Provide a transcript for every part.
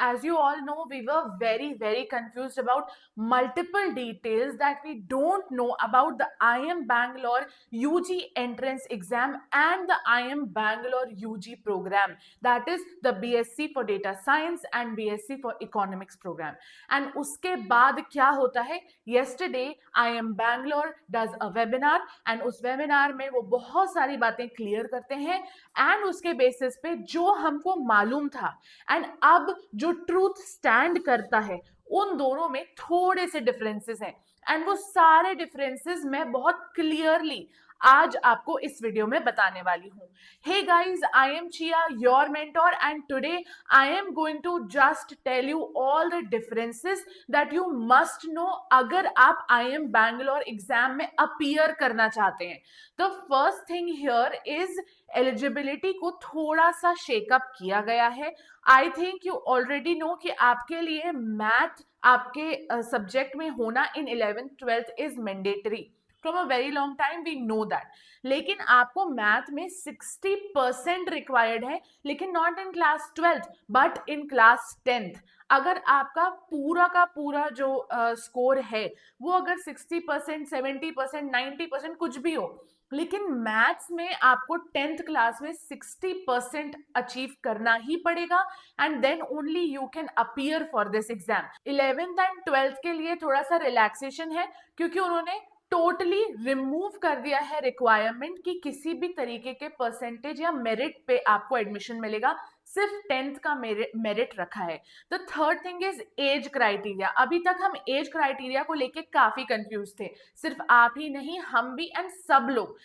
as you all know, we were very confused about multiple details that we don't know about the IIM Bangalore UG entrance exam and the IIM Bangalore UG program, that is the BSc for Data Science and BSc for Economics program. And उसके बाद क्या होता है, yesterday IIM Bangalore does a webinar and उस webinar में वो बहुत सारी बातें क्लियर करते हैं एंड उसके बेसिस पे जो हमको मालूम था एंड अब जो ट्रूथ स्टैंड करता है, उन दोनों में थोड़े से डिफरेंसेस हैं एंड वो सारे डिफरेंसेस मैं बहुत क्लियरली आज आपको इस वीडियो में बताने वाली हूँ. Hey guys, I am Chia, your mentor, and today I am going to just tell you all the differences that you must know अगर आप IIM बैंगलोर एग्जाम में अपीयर करना चाहते हैं. The first thing here is eligibility को थोड़ा सा shakeup किया गया है. I think you already know कि आपके लिए मैथ आपके सब्जेक्ट में होना in 11th 12th is mandatory. From a very long time we know that. लेकिन आपको मैथ में 60% रिक्वायर्ड है, लेकिन not in class 12th but in class 10th. अगर आपका पूरा का पूरा जो स्कोर है वो अगर 60%, 70%, 90% कुछ भी हो, लेकिन मैथ्स में आपको 10th क्लास में 60% अचीव करना ही पड़ेगा and then only you can appear for this exam. 11th and 12th के लिए थोड़ा सा रिलैक्सेशन है क्योंकि उन्होंने टोटली रिमूव कर दिया है रिक्वायरमेंट कि किसी भी तरीके के परसेंटेज या मेरिट पे आपको एडमिशन मिलेगा, सिर्फ 10th का मेरिट रखा है. The third thing is age criteria. अभी तक हम एज क्राइटेरिया को लेके काफी कंफ्यूज थे, सिर्फ आप ही नहीं, हम भी एंड सब लोग.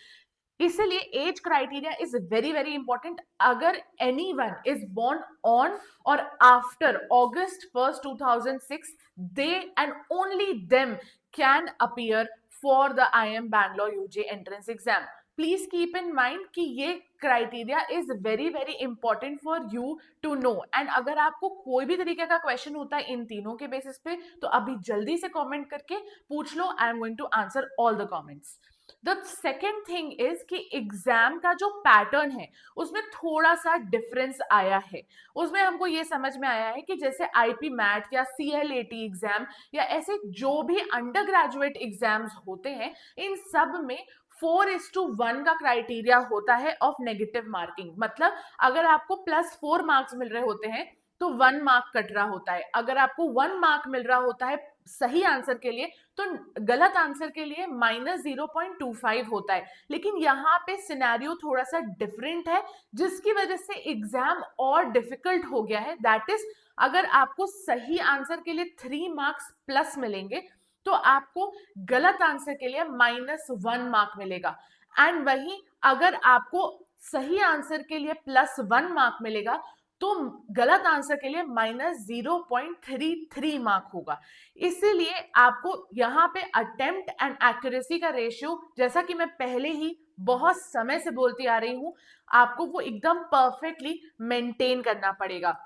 इसलिए age criteria is very important. अगर एनीवन इज बोर्न ऑन और after August 1st 2006, they and only them can appear for the IIM Bangalore UG entrance exam. Please keep in mind कि ये criteria is very important for you to know. And अगर आपको कोई भी तरीके का question होता है इन तीनों के बेसिस पे तो अभी जल्दी से कमेंट करके पूछ लो. I am going to answer all the comments. The second thing is कि एग्जाम का जो पैटर्न है उसमें थोड़ा सा डिफरेंस आया है. उसमें हमको ये समझ में आया है कि जैसे IP मैट या CLAT एग्जाम या ऐसे जो भी अंडर ग्रेजुएट एग्जाम्स होते हैं, इन सब में 4:1 का क्राइटेरिया होता है ऑफ नेगेटिव मार्किंग. मतलब अगर आपको +4 मार्क्स मिल रहे होते हैं तो 1 मार्क कट रहा होता है. अगर आपको 1 मार्क मिल रहा होता है सही आंसर के लिए तो गलत आंसर के लिए -0.25 होता है. लेकिन यहाँ पे सिनेरियो थोड़ा सा डिफरेंट है जिसकी वजह से एग्जाम और डिफिकल्ट हो गया है. दैट इज, अगर आपको सही आंसर के लिए 3 मार्क्स प्लस मिलेंगे तो आपको गलत आंसर के लिए -1 मार्क मिलेगा. एंड वही अगर आपको सही आंसर के लिए +1 मार्क मिलेगा तो गलत आंसर के लिए -0.33 मार्क होगा. इसीलिए आपको यहाँ पे अटेम्प्ट एंड एक्यूरेसी का रेशियो, जैसा कि मैं पहले ही बहुत समय से बोलती आ रही हूँ, आपको वो एकदम परफेक्टली मेंटेन करना पड़ेगा.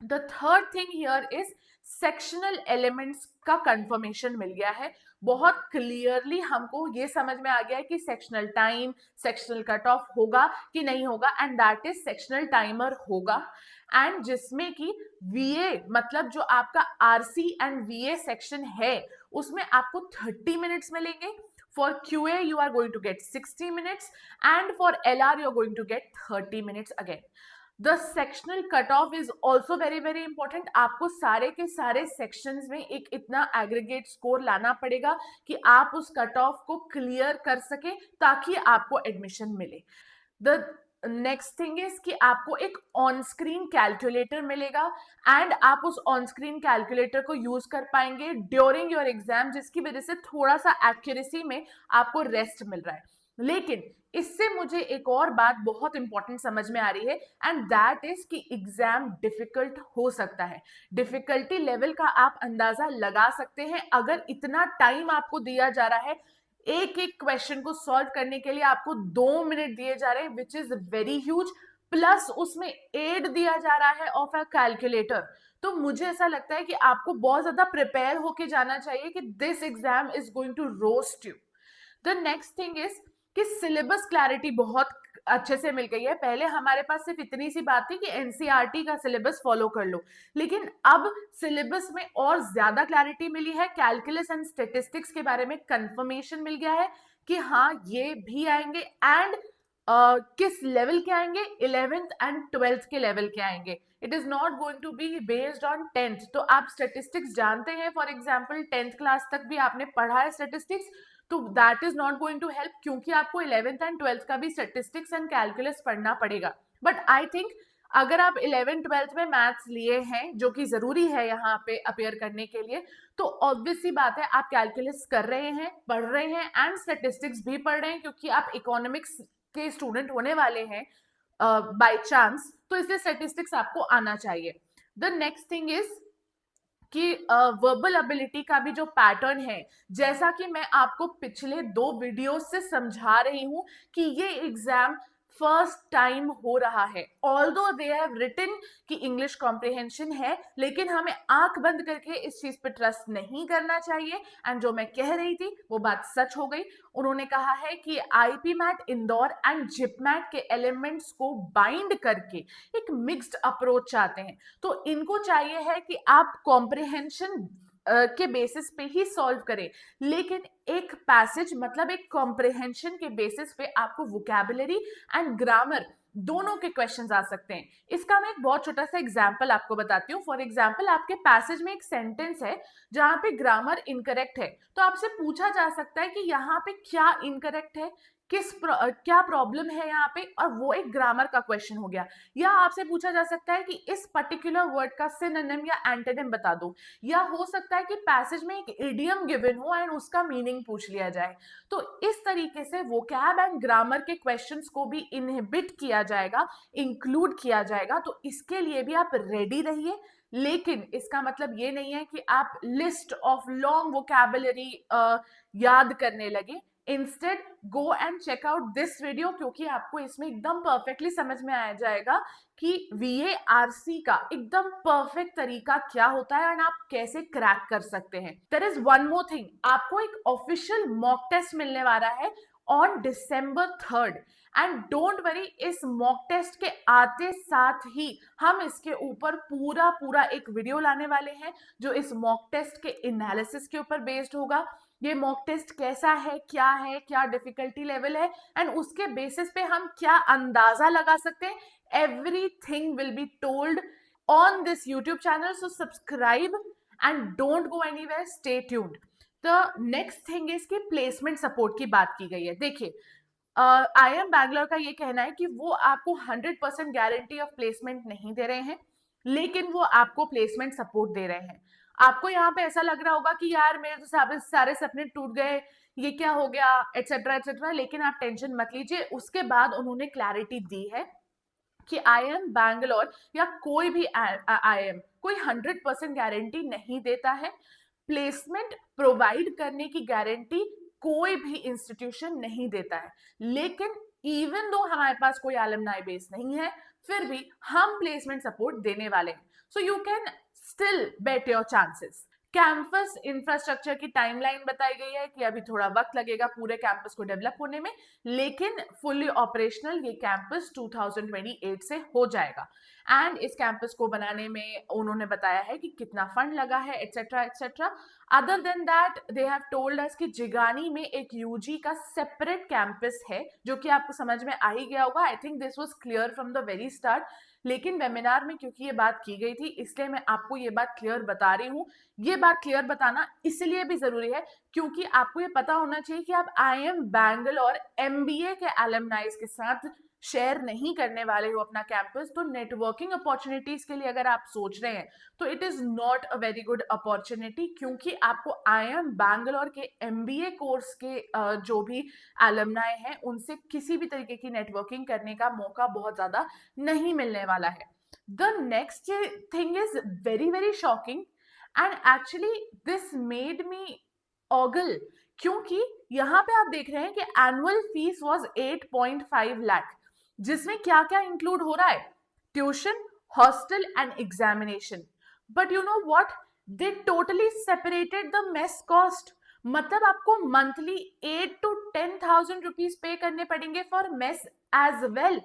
The third thing here is sectional elements का कंफर्मेशन मिल गया है. बहुत क्लियरली हमको ये समझ में आ गया है कि sectional time, sectional cut off होगा कि नहीं होगा, and that is sectional timer होगा. एंड जिसमें कि VA मतलब जो आपका RC एंड VA सेक्शन है उसमें आपको 30 मिनट्स मिलेंगे. For QA you are going to get 60 minutes and for LR you are going to get 30 minutes again. The sectional cutoff is also very important. आपको सारे के सारे सेक्शंस में एक इतना एग्रीगेट स्कोर लाना पड़ेगा कि आप उस कट ऑफ को क्लियर कर सके ताकि आपको एडमिशन मिले. The नेक्स्ट थिंग इज कि आपको एक ऑन स्क्रीन कैलकुलेटर मिलेगा एंड आप उस ऑन स्क्रीन कैलकुलेटर को यूज कर पाएंगे ड्यूरिंग योर एग्जाम, जिसकी वजह से थोड़ा सा एक्यूरेसी में आपको रेस्ट मिल रहा है. लेकिन इससे मुझे एक और बात बहुत इंपॉर्टेंट समझ में आ रही है एंड दैट इज कि एग्जाम डिफिकल्ट हो सकता है. डिफिकल्टी लेवल का आप अंदाजा लगा सकते हैं. अगर इतना टाइम आपको दिया जा रहा है, एक एक क्वेश्चन को सॉल्व करने के लिए आपको 2 मिनट दिए जा रहे हैं, which is very huge, plus उसमें एड दिया जा रहा है ऑफ अ कैलकुलेटर, तो मुझे ऐसा लगता है कि आपको बहुत ज्यादा प्रिपेयर होके जाना चाहिए कि this exam is going to roast you. The next thing is कि सिलेबस क्लैरिटी बहुत अच्छे से मिल गई है। पहले हमारे पास सिर्फ इतनी सी बात थी कि एनसीईआरटी का सिलेबस फॉलो कर लो, लेकिन अब सिलेबस में और ज्यादा क्लैरिटी मिली है। कैलकुलस एंड स्टेटिस्टिक्स के बारे में कंफर्मेशन मिल गया है कि हाँ ये भी आएंगे, एंड किस लेवल के आएंगे, 11th एंड 12th के लेवल के आएंगे। It is not going to be based on 10th। तो आप स्टेटिस्टिक्स जानते हैं, फॉर एग्जाम्पल 10th क्लास तक भी आपने पढ़ा है स्टेटिस्टिक्स, तो that is not going to help, क्योंकि आपको 11th एंड 12th का भी स्टेटिस्टिक्स एंड कैलकुलस पढ़ना पड़ेगा। बट आई थिंक अगर आप 11th 12th में मैथ्स लिए हैं, जो कि जरूरी है यहाँ पे अपेयर करने के लिए, तो ऑब्वियस सी बात है आप कैलकुलस कर रहे हैं, पढ़ रहे हैं, एंड स्टेटिस्टिक्स भी पढ़ रहे हैं, क्योंकि आप इकोनॉमिक्स के स्टूडेंट होने वाले हैं बाय चांस, तो इसलिए स्टेटिस्टिक्स आपको आना चाहिए। द नेक्स्ट थिंग इज कि वर्बल एबिलिटी का भी जो पैटर्न है, जैसा कि मैं आपको पिछले 2 वीडियो से समझा रही हूं कि ये एग्जाम फर्स्ट टाइम हो रहा है। ऑल्दो दे हैव रिटन कि इंग्लिश कॉम्प्रिहेंशन है, लेकिन हमें आंख बंद करके इस चीज पे ट्रस्ट नहीं करना चाहिए। एंड जो मैं कह रही थी वो बात सच हो गई। उन्होंने कहा है कि आईपी मैट इंदौर एंड जिपमैट के एलिमेंट्स को बाइंड करके एक मिक्स्ड अप्रोच चाहते हैं। तो इनको चाहिए है कि आप कॉम्प्रिहेंशन के बेसिस पे ही सॉल्व करें, लेकिन एक पैसेज मतलब एक कॉम्प्रिहेंशन के बेसिस पे आपको वोकैबुलरी एंड ग्रामर दोनों के क्वेश्चंस आ सकते हैं। इसका मैं एक बहुत छोटा सा एग्जांपल आपको बताती हूँ। फॉर एग्जांपल, आपके पैसेज में एक सेंटेंस है जहां पे ग्रामर इनकरेक्ट है, तो आपसे पूछा जा सकता है कि यहाँ पे क्या इनकरेक्ट है, क्या प्रॉब्लम है यहाँ पे, और वो एक ग्रामर का क्वेश्चन हो गया। या आपसे पूछा जा सकता है कि इस पर्टिकुलर वर्ड का सिनोनिम या एंटोनिम बता दो, या हो सकता है कि पैसेज में एक इडियम गिवन हो एंड उसका मीनिंग पूछ लिया जाए। तो इस तरीके से वोकैब एंड ग्रामर के क्वेश्चंस को भी इनहिबिट किया जाएगा, इंक्लूड किया जाएगा। तो इसके लिए भी आप रेडी रहिए, लेकिन इसका मतलब ये नहीं है कि आप लिस्ट ऑफ लॉन्ग वोकैबुलरी याद करने लगे। Instead go and check out this video, क्योंकि आपको इसमें एकदम परफेक्टली समझ में आ जाएगा कि VARC का एकदम परफेक्ट तरीका क्या होता है एंड आप कैसे क्रैक कर सकते हैं। There is one more thing, आपको एक ऑफिशियल मॉक टेस्ट मिलने वाला है on December 3rd, and don't worry, इस मॉक टेस्ट के आते साथ ही हम इसके ऊपर पूरा पूरा एक वीडियो लाने वाले हैं जो इस मॉक टेस्ट के एनालिसिस के ऊपर बेस्ड होगा। ये मॉक टेस्ट कैसा है, क्या डिफिकल्टी लेवल है, एंड उसके बेसिस पे हम क्या अंदाजा लगा सकते हैं, everything will be told on this YouTube channel. So subscribe and don't go anywhere, stay tuned. The next thing is कि प्लेसमेंट सपोर्ट की बात की गई है। देखिए, IIM बैंगलोर का ये कहना है कि वो आपको 100% गारंटी ऑफ प्लेसमेंट नहीं दे रहे हैं, लेकिन वो आपको प्लेसमेंट सपोर्ट दे रहे हैं। आपको यहाँ पे ऐसा लग रहा होगा कि यार मेरे तो सारे सपने टूट गए, ये क्या हो गया, एटसेट्रा एटसेट्रा, लेकिन आप टेंशन मत लीजिए। उसके बाद उन्होंने क्लैरिटी दी है कि IIM बैंगलोर या कोई भी IIM कोई 100% गारंटी नहीं देता है। प्लेसमेंट प्रोवाइड करने की गारंटी कोई भी इंस्टीट्यूशन नहीं देता है, लेकिन इवन दो हमारे पास कोई एलुमनाई बेस नहीं है, फिर भी हम प्लेसमेंट सपोर्ट देने वाले हैं। So you can still bet your chances. Campus infrastructure की टाइमलाइन बताई गई है कि अभी थोड़ा वक्त लगेगा पूरे कैंपस को डेवलप होने में, लेकिन फुली ऑपरेशनल ये कैंपस 2028 से हो जाएगा। एंड इस कैंपस को बनाने में उन्होंने बताया है कि कितना फंड लगा है, etcetera etcetera. Other than that they have told us कि जिगानी में एक यूजी का सेपरेट कैंपस है, जो कि आपको समझ में आ ही गया होगा। I think this was clear from the very start, लेकिन वेबिनार में क्योंकि ये बात की गई थी, इसलिए मैं आपको ये बात क्लियर बता रही हूँ। ये बात क्लियर बताना इसलिए भी जरूरी है क्योंकि आपको ये पता होना चाहिए कि आप IIM बैंगलोर MBA के एलुमनाइज के साथ शेयर नहीं करने वाले हो अपना कैंपस। तो नेटवर्किंग अपॉर्चुनिटीज के लिए अगर आप सोच रहे हैं तो it is not a very good opportunity, क्योंकि आपको IIM बैंगलोर के MBA कोर्स के जो भी एलुमनाई हैं उनसे किसी भी तरीके की नेटवर्किंग करने का मौका बहुत ज्यादा नहीं मिलने वाला है। The next thing is very very shocking and actually this made me ogle, क्योंकि यहाँ पे आप देख रहे हैं कि एनुअल फीस वाज 8.5 लाख, जिसमें क्या क्या इंक्लूड हो रहा है, tuition, hostel and examination. But you know what, they totally separated the mess cost. मतलब आपको मंथली 8 to 10,000 रुपीज पे करने पड़ेंगे फॉर मेस एज वेल,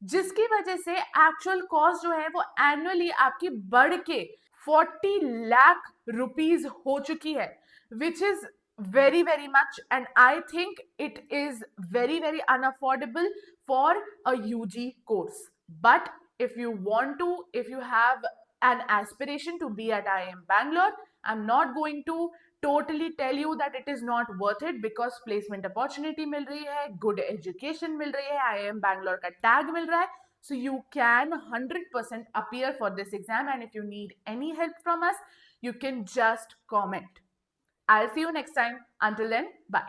जिसकी वजह से एक्चुअल कॉस्ट जो है वो एनुअली आपकी बढ़ के 40 लाख रुपीज हो चुकी है, which is very very much, and I think it is very very unaffordable for a UG course. But if you want to, if you have an aspiration to be at IIM Bangalore, I'm not going to totally tell you that it is not worth it, because placement opportunity मिल रही है, good education मिल रही है, IIM Bangalore का tag मिल रहा है. So you can 100% appear for this exam, and if you need any help from us, you can just comment. I'll see you next time. Until then, bye.